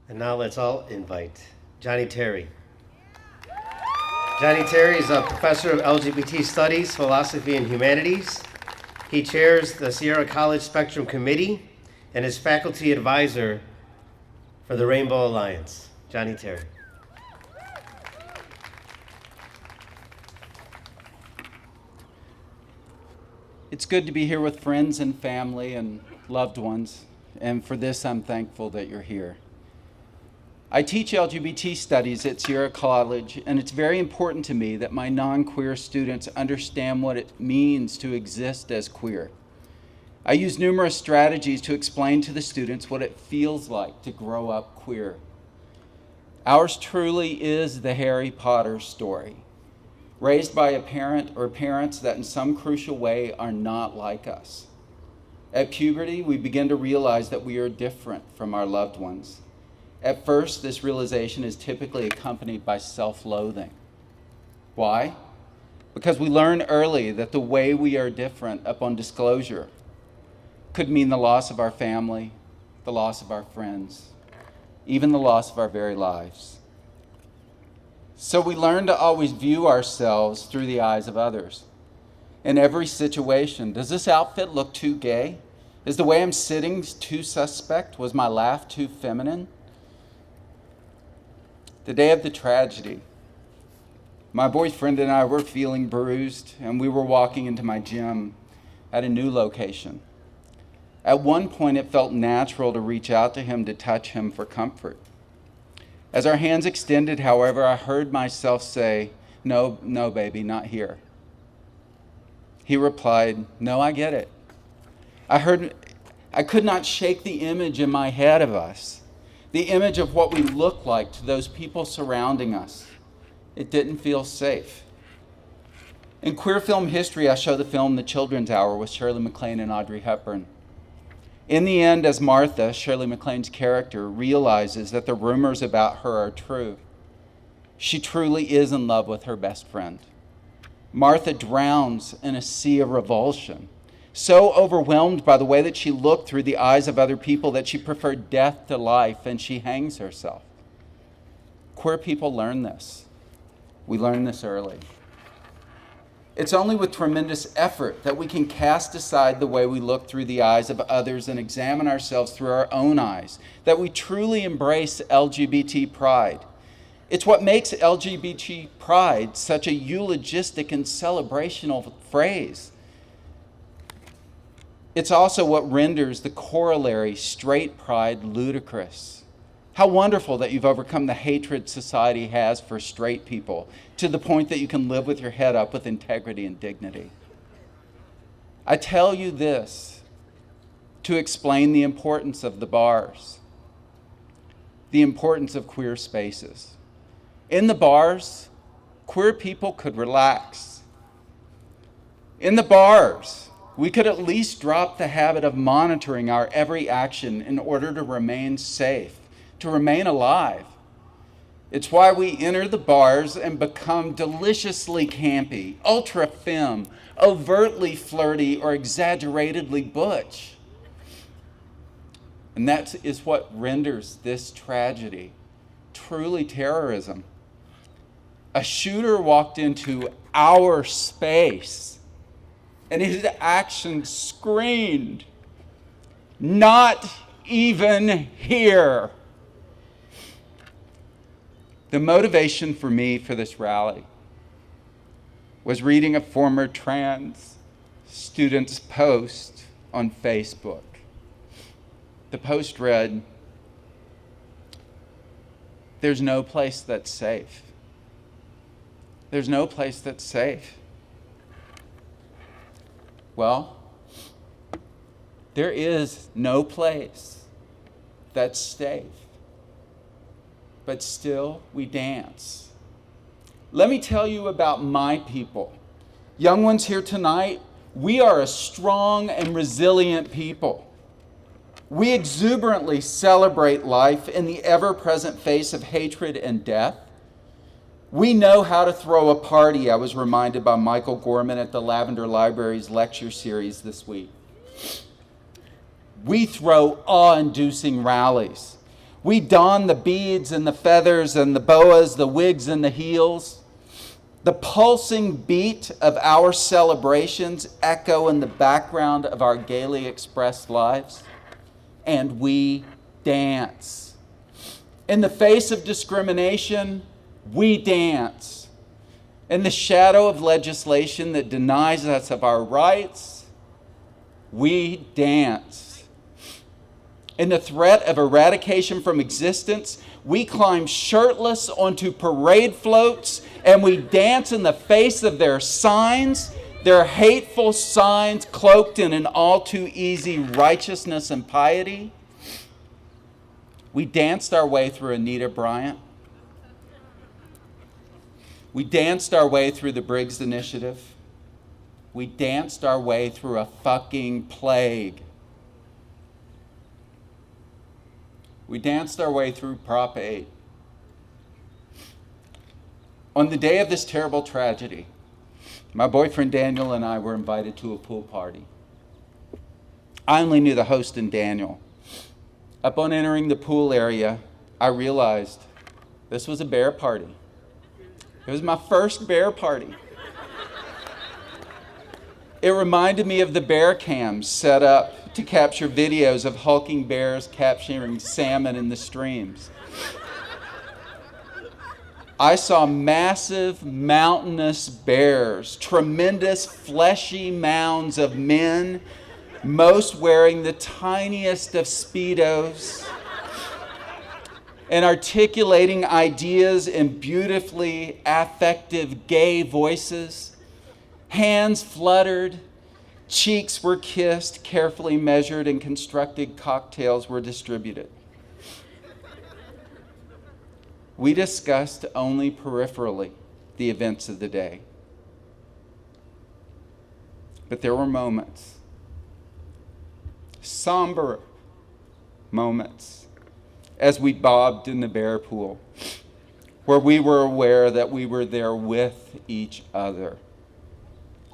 And now let's all invite Johnnie Terry. Johnnie Terry is a professor of LGBT studies, philosophy, and humanities. He chairs the Sierra College Spectrum Committee and is faculty advisor for the Rainbow Alliance. Johnnie Terry. It's good to be here with friends and family and loved ones, and for this I'm thankful that you're here. I teach LGBT studies at Sierra College, and it's very important to me that my non-queer students understand what it means to exist as queer. I use numerous strategies to explain to the students what it feels like to grow up queer. Ours truly is the Harry Potter story, raised by a parent or parents that in some crucial way are not like us. At puberty, we begin to realize that we are different from our loved ones. At first, this realization is typically accompanied by self-loathing. Why? Because we learn early that the way we are different upon disclosure could mean the loss of our family, the loss of our friends, even the loss of our very lives. So we learn to always view ourselves through the eyes of others. In every situation, does this outfit look too gay? Is the way I'm sitting too suspect? Was my laugh too feminine? The day of the tragedy, my boyfriend and I were feeling bruised, and we were walking into my gym at a new location. At one point, it felt natural to reach out to him to touch him for comfort. As our hands extended, however, I heard myself say, "No, baby, not here." He replied, "No, I get it." I could not shake the image in my head of us, the image of what we look like to those people surrounding us. It didn't feel safe. In queer film history, I show the film The Children's Hour with Shirley MacLaine and Audrey Hepburn. In the end, as Martha, Shirley MacLaine's character, realizes that the rumors about her are true, she truly is in love with her best friend. Martha drowns in a sea of revulsion, so overwhelmed by the way that she looked through the eyes of other people that she preferred death to life, and she hangs herself. Queer people learn this. We learn this early. It's only with tremendous effort that we can cast aside the way we look through the eyes of others and examine ourselves through our own eyes, that we truly embrace LGBT pride. It's what makes LGBT pride such a eulogistic and celebrational phrase. It's also what renders the corollary straight pride ludicrous. How wonderful that you've overcome the hatred society has for straight people to the point that you can live with your head up with integrity and dignity. I tell you this to explain the importance of the bars, the importance of queer spaces. In the bars, queer people could relax. In the bars, we could at least drop the habit of monitoring our every action in order to remain safe, to remain alive. It's why we enter the bars and become deliciously campy, ultra femme, overtly flirty, or exaggeratedly butch. And that is what renders this tragedy truly terrorism. A shooter walked into our space, and his actions screamed, "Not even here." The motivation for me for this rally was reading a former trans student's post on Facebook. The post read, "There's no place that's safe. There's no place that's safe." Well, there is no place that's safe, but still we dance. Let me tell you about my people. Young ones here tonight, we are a strong and resilient people. We exuberantly celebrate life in the ever-present face of hatred and death. We know how to throw a party, I was reminded by Michael Gorman at the Lavender Library's lecture series this week. We throw awe-inducing rallies. We don the beads and the feathers and the boas, the wigs and the heels. The pulsing beat of our celebrations echo in the background of our gaily expressed lives. And we dance. In the face of discrimination, we dance. In the shadow of legislation that denies us of our rights, we dance. In the threat of eradication from existence, we climb shirtless onto parade floats and we dance in the face of their signs, their hateful signs cloaked in an all too easy righteousness and piety. We danced our way through Anita Bryant. We danced our way through the Briggs Initiative. We danced our way through a fucking plague. We danced our way through Prop 8. On the day of this terrible tragedy, my boyfriend Daniel and I were invited to a pool party. I only knew the host and Daniel. Upon entering the pool area, I realized this was a bear party. It was my first bear party. It reminded me of the bear cams set up to capture videos of hulking bears capturing salmon in the streams. I saw massive mountainous bears, tremendous fleshy mounds of men, most wearing the tiniest of Speedos, and articulating ideas in beautifully affective gay voices. Hands fluttered, cheeks were kissed, carefully measured and constructed cocktails were distributed. We discussed only peripherally the events of the day. But there were moments, somber moments, as we bobbed in the bear pool, where we were aware that we were there with each other.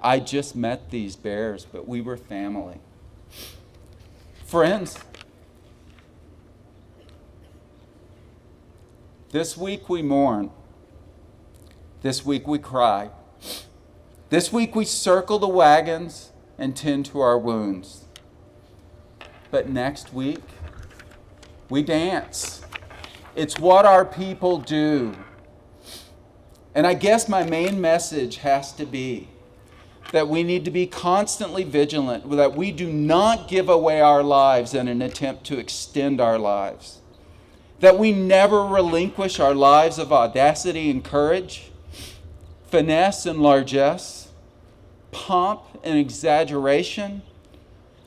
I just met these bears, but we were family. Friends, this week we mourn. This week we cry. This week we circle the wagons and tend to our wounds. But next week, we dance. It's what our people do. And I guess my main message has to be that we need to be constantly vigilant, that we do not give away our lives in an attempt to extend our lives, that we never relinquish our lives of audacity and courage, finesse and largesse, pomp and exaggeration,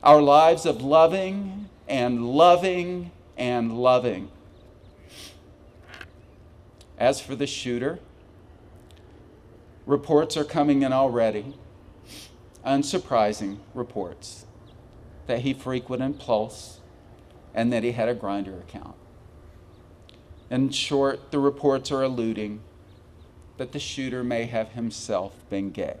our lives of loving and loving and loving. As for the shooter, reports are coming in already, unsurprising reports, that he frequented Pulse and that he had a Grindr account. In short, the reports are alluding that the shooter may have himself been gay.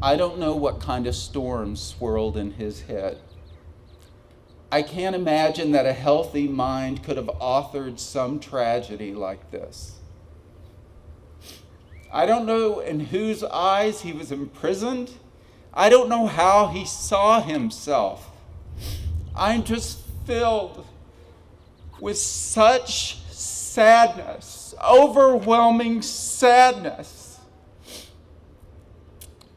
I don't know what kind of storm swirled in his head. I can't imagine that a healthy mind could have authored some tragedy like this. I don't know in whose eyes he was imprisoned. I don't know how he saw himself. I'm just filled with such sadness, overwhelming sadness.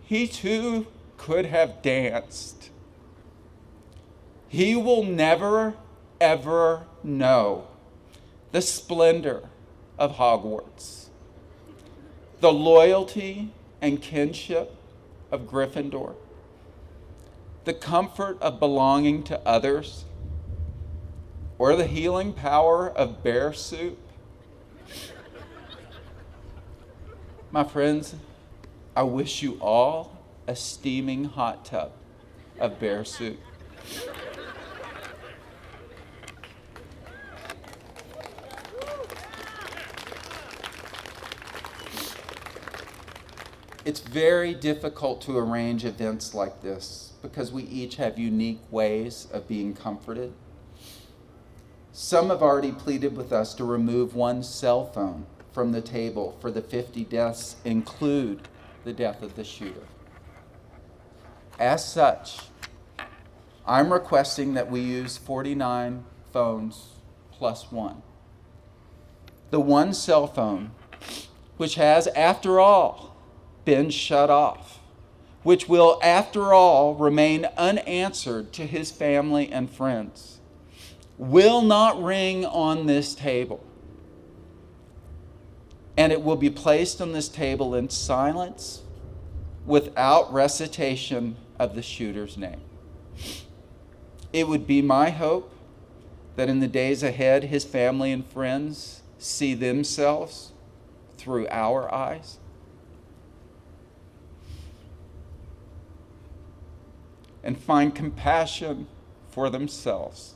He too could have danced. He will never, ever know the splendor of Hogwarts, the loyalty and kinship of Gryffindor, the comfort of belonging to others, or the healing power of bear soup. My friends, I wish you all a steaming hot tub of bear soup. It's very difficult to arrange events like this because we each have unique ways of being comforted. Some have already pleaded with us to remove one cell phone from the table for the 50 deaths include the death of the shooter. As such, I'm requesting that we use 49 phones plus one. The one cell phone, which has, after all, been shut off, which will, after all, remain unanswered to his family and friends, will not ring on this table. And it will be placed on this table in silence without recitation of the shooter's name. It would be my hope that in the days ahead, his family and friends see themselves through our eyes. And find compassion for themselves.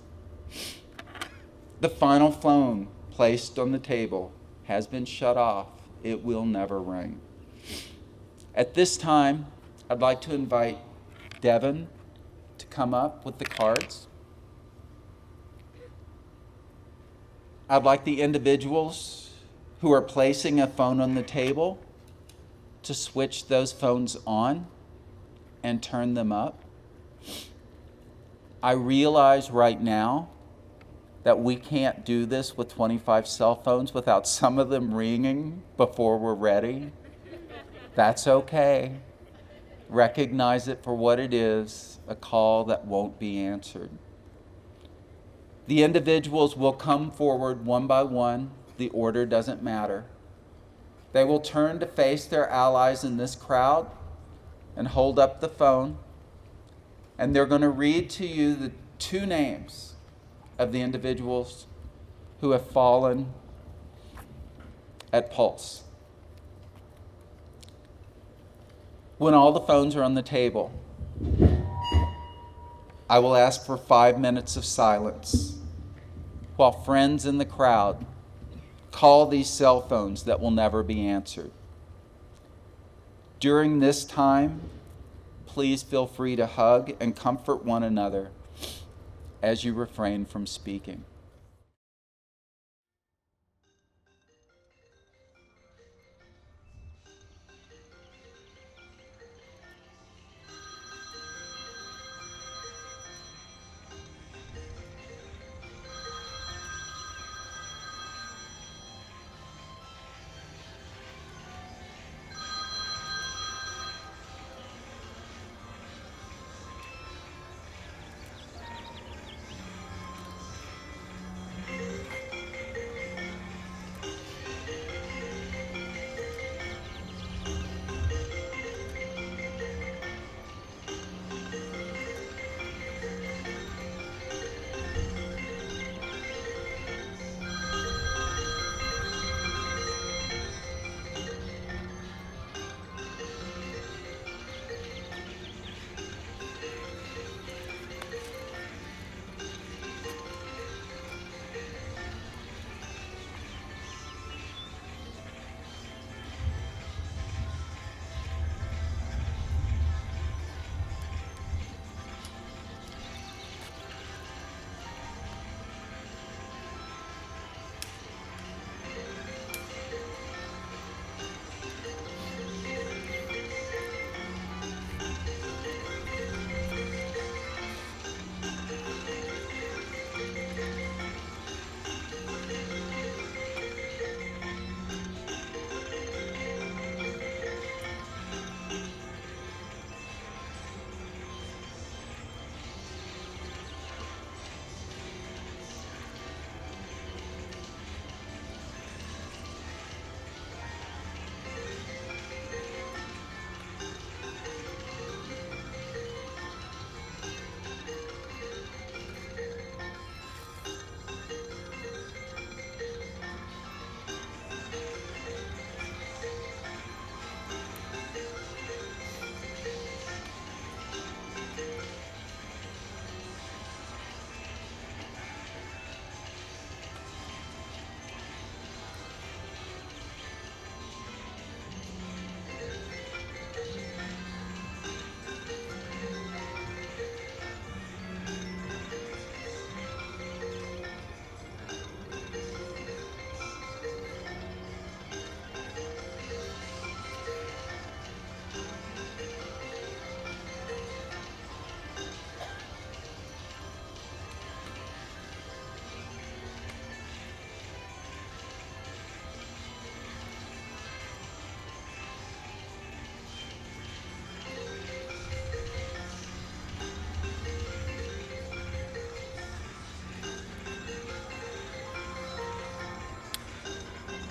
The final phone placed on the table has been shut off. It will never ring. At this time, I'd like to invite Devin to come up with the cards. I'd like the individuals who are placing a phone on the table to switch those phones on and turn them up. I realize right now that we can't do this with 25 cell phones without some of them ringing before we're ready. That's okay. Recognize it for what it is, a call that won't be answered. The individuals will come forward one by one. The order doesn't matter. They will turn to face their allies in this crowd and hold up the phone. And they're going to read to you the two names of the individuals who have fallen at Pulse. When all the phones are on the table, I will ask for 5 minutes of silence while friends in the crowd call these cell phones that will never be answered. During this time, please feel free to hug and comfort one another as you refrain from speaking.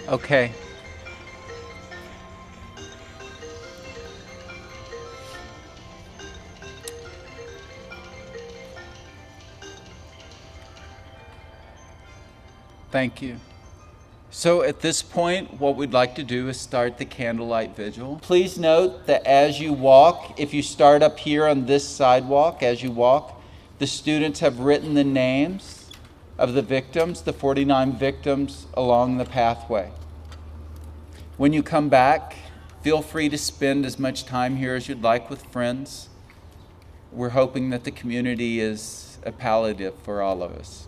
Okay. Thank you. So at this point, what we'd like to do is start the candlelight vigil. Please note that as you walk, if you start up here on this sidewalk, as you walk, the students have written the names of the victims, the 49 victims along the pathway. When you come back, feel free to spend as much time here as you'd like with friends. We're hoping that the community is a palliative for all of us.